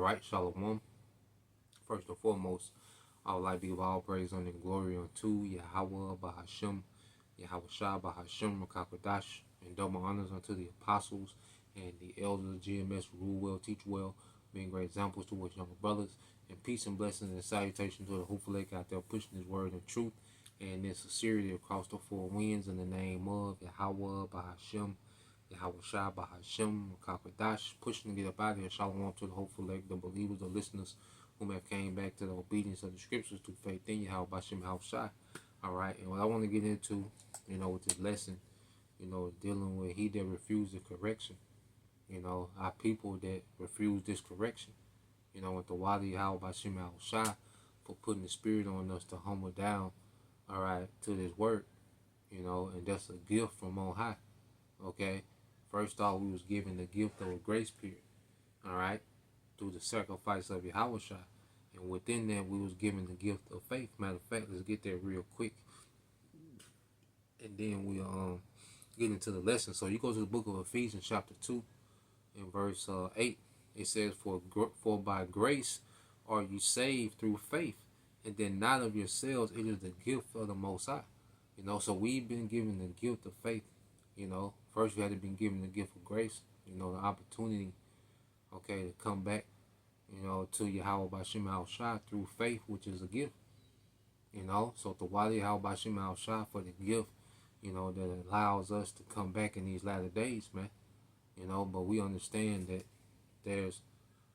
right, Shalom. First and foremost, I would like to give all praise, honor, and glory unto Yahweh Bahashem, Yahweh Shah Bahashem Rakakwadash, and double honors unto the apostles and the elders of GMS who rule well, teach well, being great examples to us younger brothers, and peace and blessings and salutation to the hopeful lake out there pushing his word and truth and in sincerity across the four winds in the name of Yahweh Bahashem, Yahweh Shah Bahashem Rakakwadash, pushing to get up out of here. Shalom to the hopeful lake, the believers, the listeners whom have came back to the obedience of the scriptures through faith in Yahweh Bashem Yahweh Shai. All right, and what I want to get into, with this lesson, dealing with he that refused the correction, our people that refuse this correction, with the Wadi Yahweh Bashem Yahweh Shai for putting the spirit on us to humble down, all right, to this word, and that's a gift from on high, okay? First off, we was given the gift of a grace period, all right, through the sacrifice of Yahweh Shai. And within that, we was given the gift of faith. Matter of fact, let's get there real quick. And then we'll get into the lesson. So you go to the book of Ephesians chapter 2 and verse 8. It says, For by grace are you saved through faith, and then not of yourselves, it is the gift of the Most High. So we've been given the gift of faith. First we had to be given the gift of grace, the opportunity, okay, to come back, to Yahweh Bashem Yahweh Shai through faith, which is a gift. So the Wali Yahweh Bashem Yahweh Shai for the gift, that allows us to come back in these latter days, man. But we understand that there's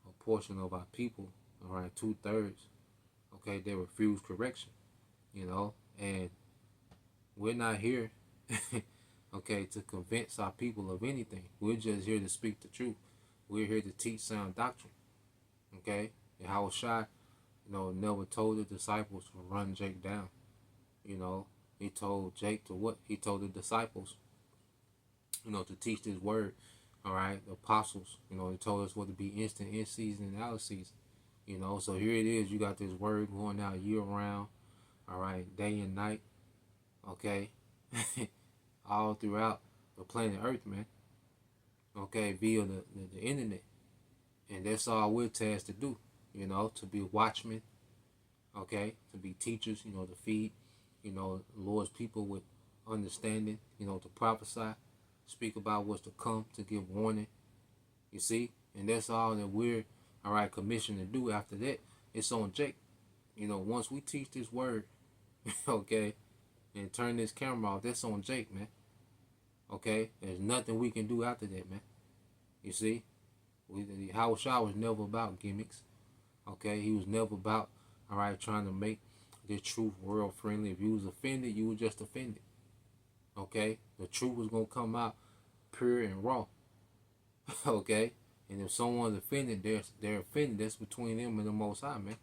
a portion of our people, all right, 2/3, okay, they refuse correction, and we're not here, okay, to convince our people of anything. We're just here to speak the truth. We're here to teach sound doctrine. Okay, Yahweh Shai, never told the disciples to run Jake down. He told Jake to what? He told the disciples, to teach this word. All right, the apostles, he told us what to be instant, in season, and out of season. So here it is. You got this word going out year round. All right, day and night. Okay, all throughout the planet Earth, man. Okay, via the internet. And that's all we're tasked to do, to be watchmen, okay, to be teachers, to feed, the Lord's people with understanding, to prophesy, speak about what's to come, to give warning, you see? And that's all that we're, all right, commissioned to do. After that, it's on Jake. Once we teach this word, okay, and turn this camera off, that's on Jake, man. Okay? There's nothing we can do after that, man. You see? Yahweh Shai was never about gimmicks. Okay, he was never about, all right, trying to make the truth world friendly. If you was offended, you were just offended. Okay, the truth was gonna come out pure and raw. Okay, and if someone's offended, they're offended. That's between them and the Most High, man.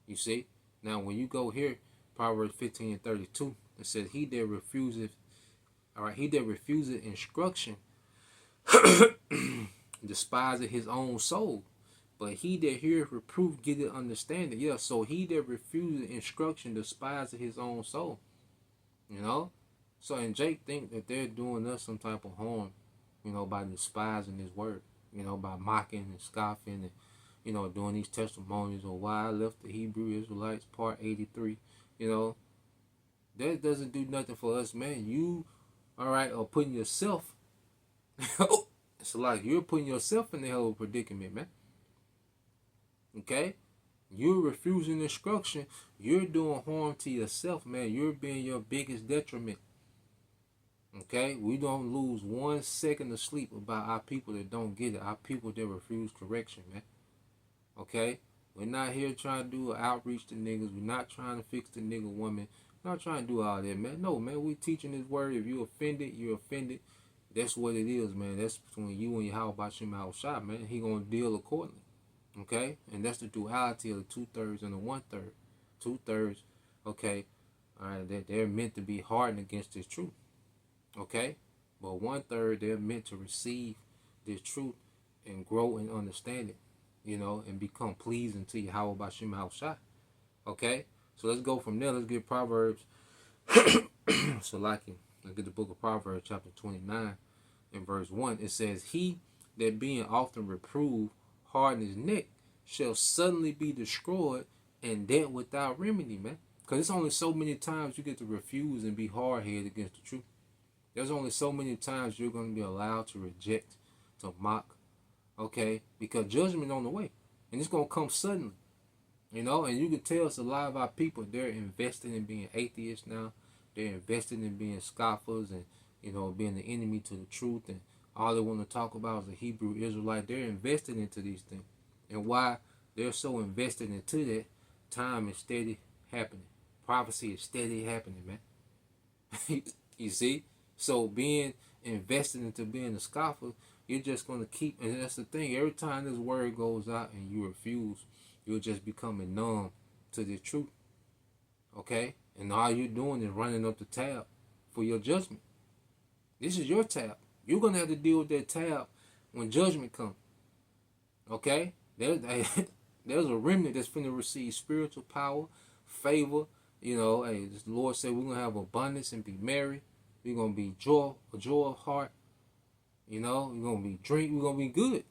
You see? Now, when you go here, Proverbs 15:32, it says, "He that refuseth, all right, he that refuseth instruction." Despiseth his own soul, but he that heareth reproof getteth understanding. Yeah, so he that refuseth instruction despiseth his own soul. So and Jake think that they're doing us some type of harm, by despising his word, by mocking and scoffing and doing these testimonies of why I left the Hebrew Israelites, part 83. That doesn't do nothing for us, man. You, all right, are putting yourself it's like you're putting yourself in the hell of a predicament, man. Okay? You're refusing instruction. You're doing harm to yourself, man. You're being your biggest detriment. Okay? We don't lose 1 second of sleep about our people that don't get it. Our people that refuse correction, man. Okay? We're not here trying to do an outreach to niggas. We're not trying to fix the nigga woman. We're not trying to do all that, man. No, man. We teaching this word. If you're offended, you're offended. That's what it is, man. That's between you and Yahweh Bashem Yahweh Shai, man. He gonna deal accordingly, okay? And that's the duality of the 2/3 and the 1/3. 2/3, okay? All right, they're meant to be hardened against this truth, okay? But 1/3, they're meant to receive this truth and grow in understanding, and become pleasing to Yahweh Bashem Yahweh Shai, okay? So let's go from there. Let's get Proverbs. So let's get the book of Proverbs, chapter 29. In verse 1, it says, "He that being often reproved harden his neck, shall suddenly be destroyed, and that without remedy, man. Because it's only so many times you get to refuse and be hard-headed against the truth. There's only so many times you're going to be allowed to reject, to mock, okay? Because judgment on the way, and it's going to come suddenly, you know? And you can tell it's a lot of our people, they're invested in being atheists now. They're invested in being scoffers and, you know, being the enemy to the truth, and all they want to talk about is the Hebrew Israelite. They're invested into these things. And why they're so invested into that, time is steady happening. Prophecy is steady happening, man. You see? So being invested into being a scoffer, you're just going to keep, and that's the thing, every time this word goes out and you refuse, you're just becoming numb to the truth. Okay? And all you're doing is running up the tab for your judgment. This is your tab. You're going to have to deal with that tab when judgment comes. Okay? There's a remnant that's finna receive spiritual power, favor. You know, hey, the Lord said we're going to have abundance and be merry. We're going to be a joy of heart. You know, we're going to be we're going to be good.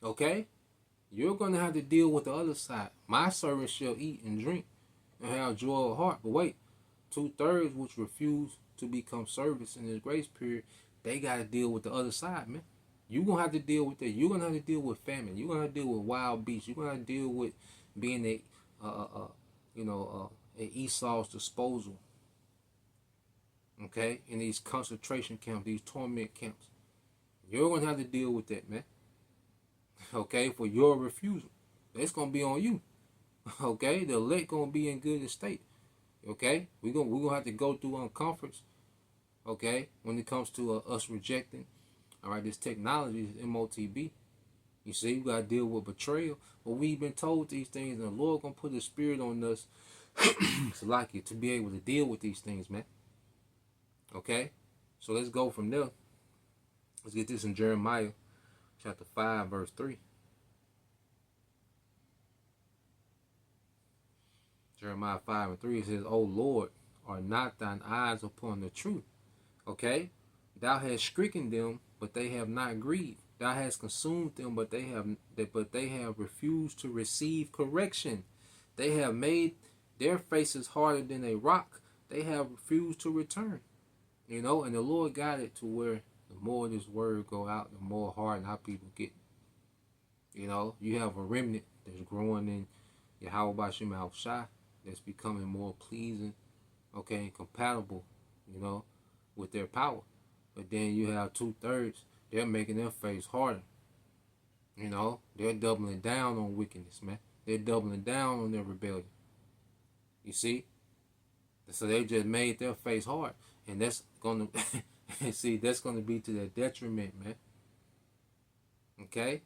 Okay? You're going to have to deal with the other side. My servants shall eat and drink and have joy of heart. But wait, 2/3 which refuse to become servants in this grace period, they got to deal with the other side, man. You're going to have to deal with that. You're going to have to deal with famine. You're going to have to deal with wild beasts. You're going to have to deal with being at Esau's disposal. Okay? In these concentration camps, these torment camps. You're going to have to deal with that, man. Okay? For your refusal. It's going to be on you. Okay? The elect going to be in good estate. Okay? We're gonna have to go through uncomforts. Okay? When it comes to us rejecting. All right, this technology is MOTB. You see, we got to deal with betrayal. But we've been told these things, and the Lord going to put His Spirit on us to be able to deal with these things, man. Okay? So let's go from there. Let's get this in Jeremiah chapter 5, verse 3. Jeremiah 5 and 3, it says, O Lord, are not thine eyes upon the truth? Okay? Thou hast stricken them, but they have not grieved. Thou hast consumed them, but they have refused to receive correction. They have made their faces harder than a rock. They have refused to return. You know, and the Lord got it to where the more this word go out, the more hardened our people get. You know, you have a remnant that's growing in Yahweh Bashim Al-Shai, that's becoming more pleasing, okay, and compatible, you know, with their power. But then you have 2/3, they're making their face harder. You know, they're doubling down on wickedness, man. They're doubling down on their rebellion. You see? So they just made their face hard. And that's going to, see, that's going to be to their detriment, man. Okay?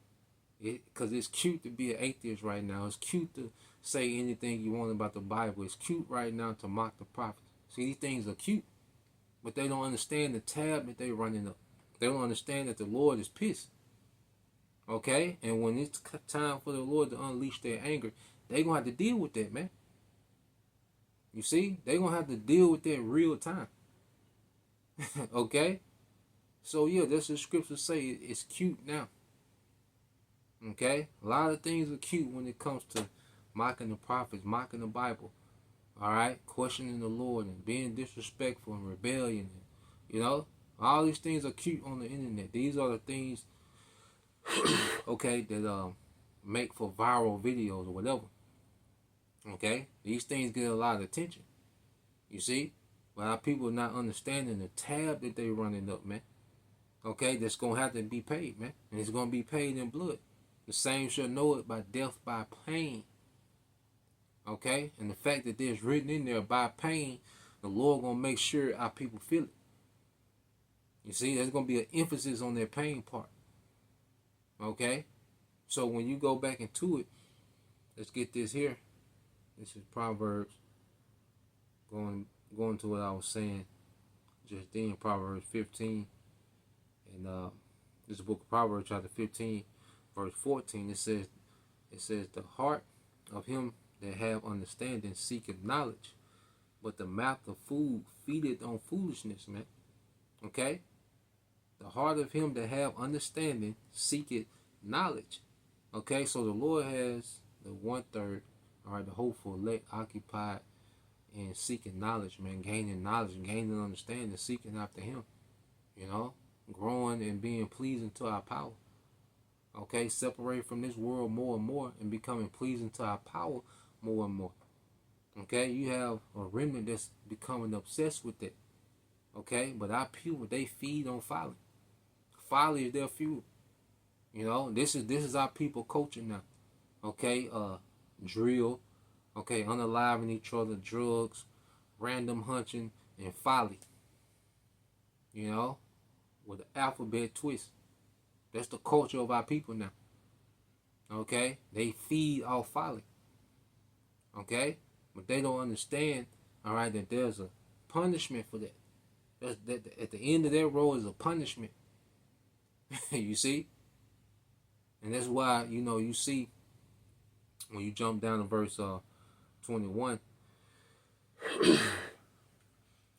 Because it's cute to be an atheist right now. It's cute to say anything you want about the Bible. It's cute right now to mock the prophets. See, these things are cute. But they don't understand the tab that they're running up. They don't understand that the Lord is pissed. Okay? And when it's time for the Lord to unleash their anger, they're going to have to deal with that, man. You see? They're going to have to deal with that real time. Okay? So, yeah, that's the scriptures say. It's cute now. Okay? A lot of things are cute when it comes to mocking the prophets, mocking the Bible. All right? Questioning the Lord and being disrespectful and rebellion. And, you know? All these things are cute on the internet. These are the things, okay, that make for viral videos or whatever. Okay? These things get a lot of attention. You see? But our people are not understanding the tab that they're running up, man. Okay? That's going to have to be paid, man. And it's going to be paid in blood. The same shall know it by death, by pain. Okay? And the fact that there's written in there by pain, the Lord going to make sure our people feel it. You see, there's going to be an emphasis on their pain part. Okay? So when you go back into it, let's get this here. This is Proverbs. Going to what I was saying just then, Proverbs 15. And this is the book of Proverbs, chapter 15, verse 14. It says, the heart of him that have understanding seeketh knowledge, but the mouth of fool feedeth on foolishness, man. Okay? The heart of him that have understanding seeketh knowledge, Okay, so the Lord has the 1/3, all right, the hopeful elect occupied in seeking knowledge, man, gaining knowledge, gaining understanding, seeking after Him, you know, growing and being pleasing to our power. Okay, separate from this world more and more and becoming pleasing to our power more and more. Okay, you have a remnant that's becoming obsessed with it. Okay, but our people, they feed on folly. Folly is their fuel. You know, this is our people culture now. Okay, drill. Okay, unaliving each other, drugs, random hunching, and folly. You know, with the alphabet twist. That's the culture of our people now. Okay, they feed off folly. Okay, but they don't understand. All right, that there's a punishment for that. That at the end of their road is a punishment. You see, and that's why you see when you jump down to verse 21,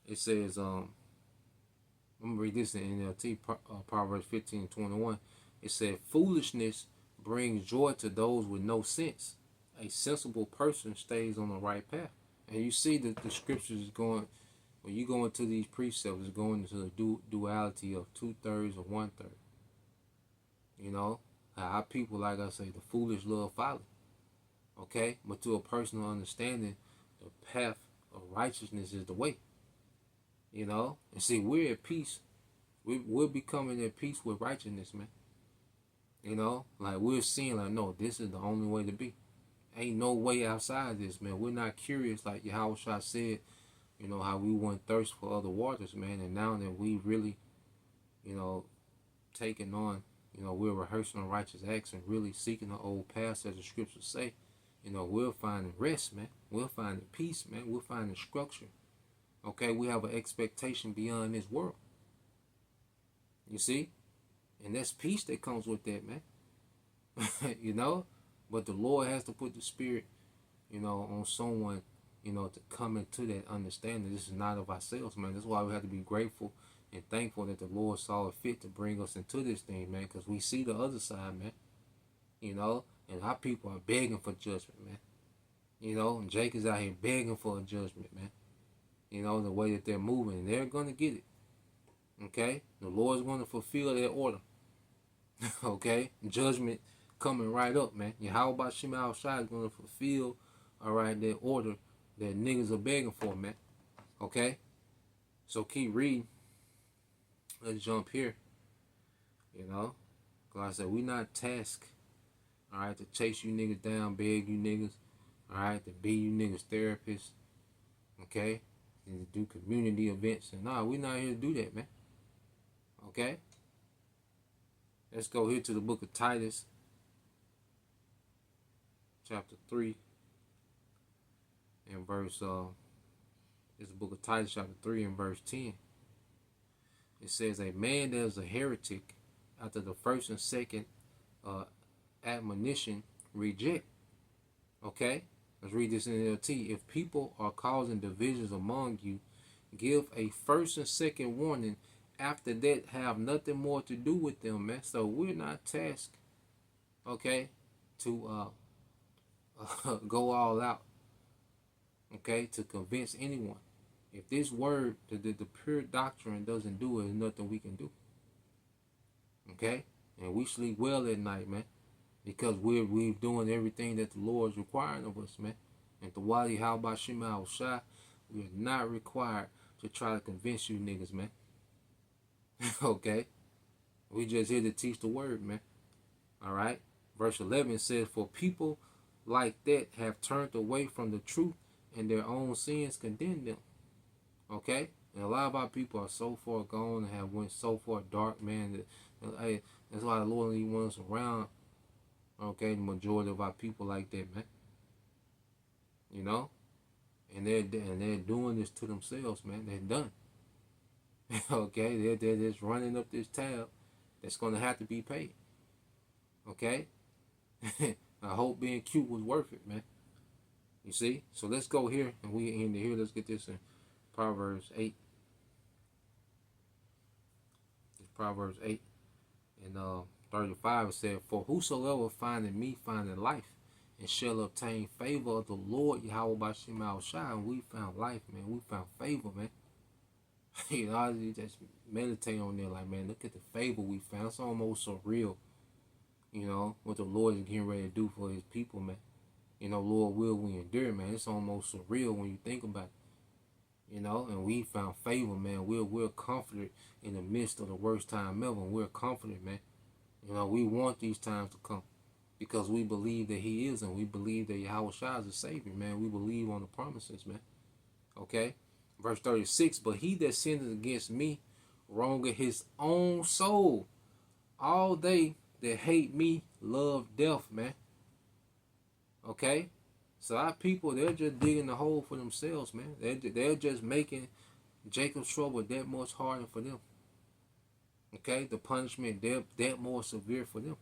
it says I'm gonna read this in NLT, Proverbs 15:21. It said, "Foolishness brings joy to those with no sense. A sensible person stays on the right path." And you see that the scriptures is going, when you go into these precepts, it's going into the duality of 2/3 or 1/3. You know, our people, like I say, the foolish love folly. Okay, but to a personal understanding, the path of righteousness is the way. You know, and see, we're at peace. We're becoming at peace with righteousness, man. You know, like we're seeing, like, no, this is the only way to be. Ain't no way outside this, man. We're not curious, like Yahweh said, how we went thirst for other waters, man. And now that we really, you know, taking on, we're rehearsing righteous acts and really seeking the old paths, as the scriptures say, we're finding rest, man. We're finding peace, man. We're finding structure. Okay, we have an expectation beyond this world. You see? And that's peace that comes with that, man. But the Lord has to put the spirit, on someone, to come into that understanding. This is not of ourselves, man. That's why we have to be grateful and thankful that the Lord saw it fit to bring us into this thing, man, because we see the other side, man. And our people are begging for judgment, man. And Jake is out here begging for a judgment, man. The way that they're moving, and they're going to get it. Okay? The Lord's going to fulfill that order. Okay? Judgment coming right up, man. How about Shema Al-Shai is going to fulfill, all right, that order that niggas are begging for, man. Okay? So keep reading. Let's jump here. Because I said, we not tasked, all right, to chase you niggas down, beg you niggas, all right, to be you niggas therapists, okay, and to do community events. And nah, we not here to do that, man. Okay? Let's go here to the book of Titus, chapter 3, and verse, it's the book of Titus, chapter 3, and verse 10. It says, "A man that is a heretic, after the first and second admonition, reject." Okay? Let's read this in NLT. "If people are causing divisions among you, give a first and second warning. After that, have nothing more to do with them, man." So we're not tasked, okay, to go all out, okay, to convince anyone. If this word, the pure doctrine doesn't do it, there's nothing we can do. Okay? And we sleep well at night, man. Because we're doing everything that the Lord is requiring of us, man. And the Wali, how about Shema Al-Shai? We are not required to try to convince you niggas, man. Okay? We just here to teach the word, man. Alright? Verse 11 says, "For people like that have turned away from the truth, and their own sins condemn them." Okay? And a lot of our people are so far gone and have went so far dark, man, that that's why the Lord only wants us around, okay, the majority of our people like that, man. And they're doing this to themselves, man. They're done. Okay? They're just running up this tab that's going to have to be paid. Okay? I hope being cute was worth it, man. You see? So let's go here, and we end here. Let's get this in Proverbs 8. It's Proverbs 8 and 35, it said, "For whosoever findeth me findeth life, and shall obtain favor of the Lord Yahweh Bashim Shai." And we found life, man. We found favor, man. You know, you just meditate on there, like, man, look at the favor we found. It's almost surreal, you know, what the Lord is getting ready to do for his people, man. You know, Lord will we endure, man. It's almost surreal when you think about it. You know, and we found favor, man. We're comforted in the midst of the worst time ever. And we're comforted, man. You know, we want these times to come because we believe that he is, and we believe that Yahweh Shai is the Savior, man. We believe on the promises, man. Okay? Verse 36, "But he that sinneth against me wrongeth his own soul. All they that hate me love death," man. Okay? So our people, they're just digging the hole for themselves, man. They're just making Jacob's trouble that much harder for them. Okay? The punishment, that more severe for them.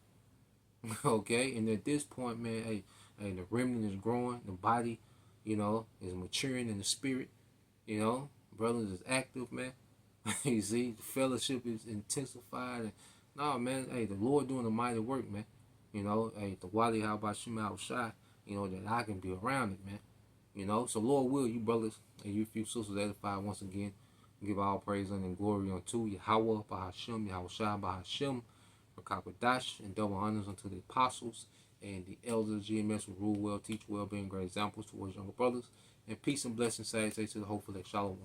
Okay? And at this point, man, hey, the remnant is growing. The body, you know, is maturing in the spirit. You know, brothers is active, man. You see, the fellowship is intensified. And, no, man, hey, the Lord doing a mighty work, man. You know, hey, the Wali how about Shema Shai, you know, that I can be around it, man. You know, so Lord will, you brothers and you few sisters edify once again. Give all praise and glory unto Yahweh, Bahashem, Yahweh Shai, Bahashem, Rakakadash, and double honors unto the apostles and the elders of GMS who rule well, teach well, being great examples towards younger brothers. And peace and blessings, say to the hopeful that Shalom.